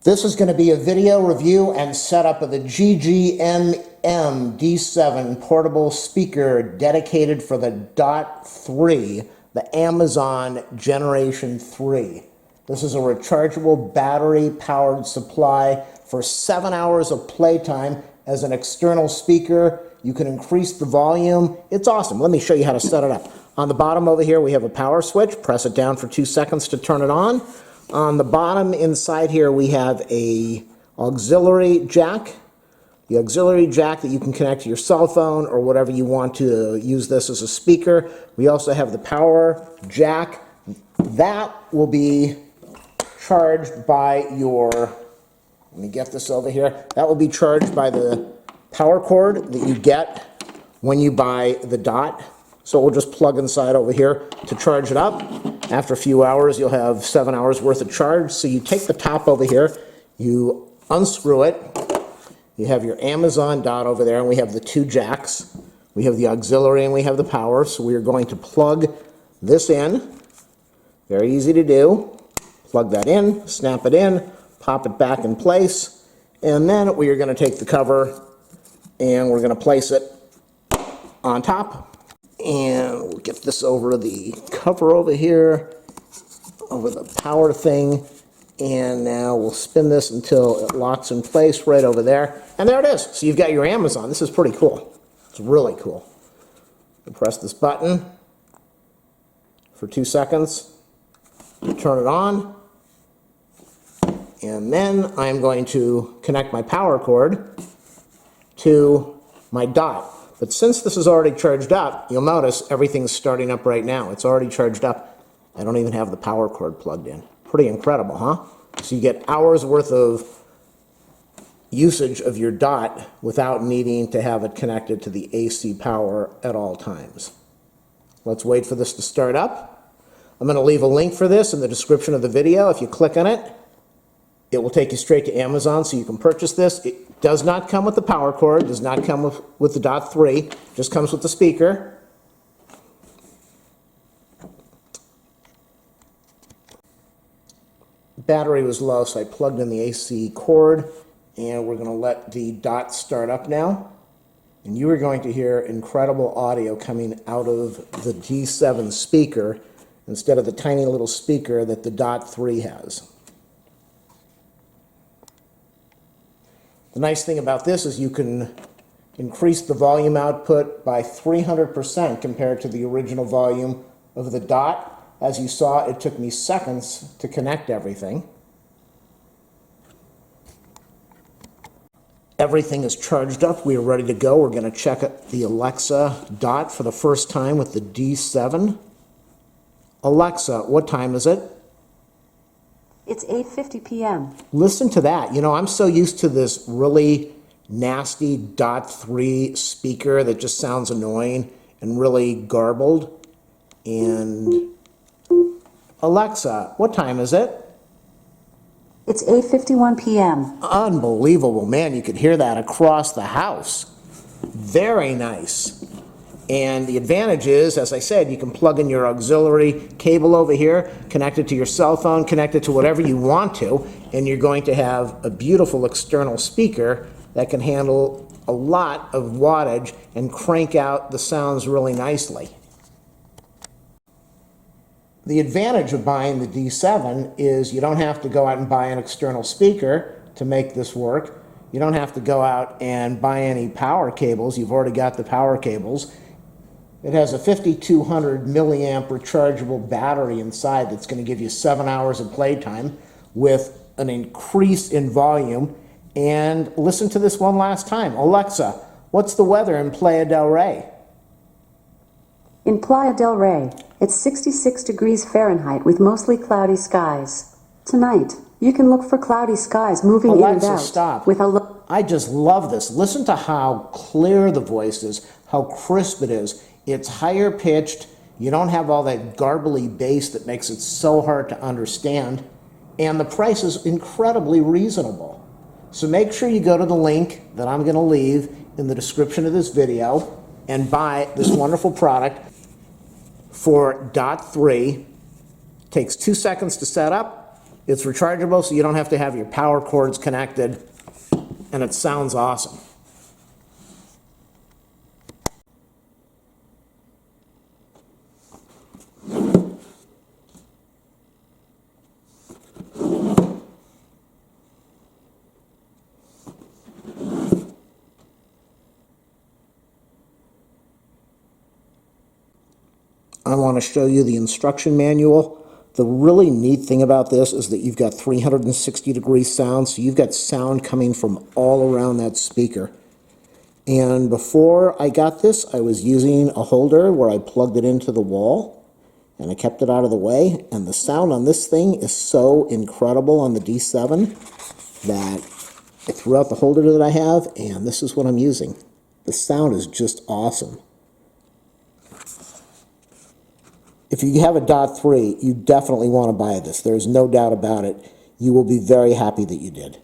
This is going to be a video review and setup of the GGMM D7 portable speaker dedicated for the Dot 3, the Amazon Generation 3. This is a rechargeable battery-powered supply for 7 hours of playtime as an external speaker. You can increase the volume. It's awesome. Let me show you how to set it up. On the bottom over here, we have a power switch. Press it down for 2 seconds to turn it on. On the bottom inside here, we have a auxiliary jack. The auxiliary jack that you can connect to your cell phone or whatever you want to use this as a speaker. We also have the power jack. That will be charged by your, let me get this over here. That will be charged by the power cord that you get when you buy the Dot. So we'll just plug inside over here to charge it up. After a few hours, you'll have 7 hours worth of charge. So you take the top over here, you unscrew it. You have your Amazon Dot over there, and we have the 2 jacks. We have the auxiliary and we have the power. So we are going to plug this in. Very easy to do. Plug that in, snap it in, pop it back in place. And then we are going to take the cover and we're going to place it on top. And we'll get this over the cover over here, over the power thing. And now we'll spin this until it locks in place right over there. And there it is. So you've got your Amazon. This is pretty cool. It's really cool. You press this button for 2 seconds. Turn it on. And then I'm going to connect my power cord to my Dot. But since this is already charged up, you'll notice everything's starting up right now. It's already charged up. I don't even have the power cord plugged in. Pretty incredible, huh? So you get hours worth of usage of your Dot without needing to have it connected to the AC power at all times. Let's wait for this to start up. I'm going to leave a link for this in the description of the video. If you click on it, it will take you straight to Amazon so you can purchase this. It does not come with the power cord, does not come with the Dot 3, it just comes with the speaker. Battery was low, so I plugged in the AC cord, and we're going to let the Dot start up now. And you are going to hear incredible audio coming out of the D7 speaker instead of the tiny little speaker that the Dot 3 has. The nice thing about this is you can increase the volume output by 300% compared to the original volume of the Dot. As you saw, it took me seconds to connect everything. Everything is charged up. We are ready to go. We're going to check the Alexa Dot for the first time with the D7. Alexa, what time is it? It's 8:50 p.m. Listen to that. You know, I'm so used to this really nasty Dot 3 speaker that just sounds annoying and really garbled. And Alexa, what time is it? It's 8:51 p.m. Unbelievable, man. You could hear that across the house. Very nice. And the advantage is, as I said, you can plug in your auxiliary cable over here, connect it to your cell phone, connect it to whatever you want to, and you're going to have a beautiful external speaker that can handle a lot of wattage and crank out the sounds really nicely. The advantage of buying the D7 is you don't have to go out and buy an external speaker to make this work. You don't have to go out and buy any power cables. You've already got the power cables. It has a 5200 milliamp rechargeable battery inside that's going to give you 7 hours of playtime with an increase in volume. And listen to this one last time. Alexa, what's the weather in Playa del Rey? In Playa del Rey, it's 66 degrees Fahrenheit with mostly cloudy skies. Tonight, you can look for cloudy skies moving in and out. Stop. With a I just love this. Listen to how clear the voice is, how crisp it is. It's higher pitched. You don't have all that garbly bass that makes it so hard to understand. And the price is incredibly reasonable. So make sure you go to the link that I'm going to leave in the description of this video and buy this wonderful product for Dot 3. Takes 2 seconds to set up. It's rechargeable, so you don't have to have your power cords connected, and it sounds awesome. I want to show you the instruction manual. The really neat thing about this is that you've got 360-degree sound, so you've got sound coming from all around that speaker. And before I got this, I was using a holder where I plugged it into the wall, and I kept it out of the way, and the sound on this thing is so incredible on the D7 that I threw out the holder that I have, and this is what I'm using. The sound is just awesome. If you have a .3, you definitely want to buy this. There's no doubt about it. You will be very happy that you did.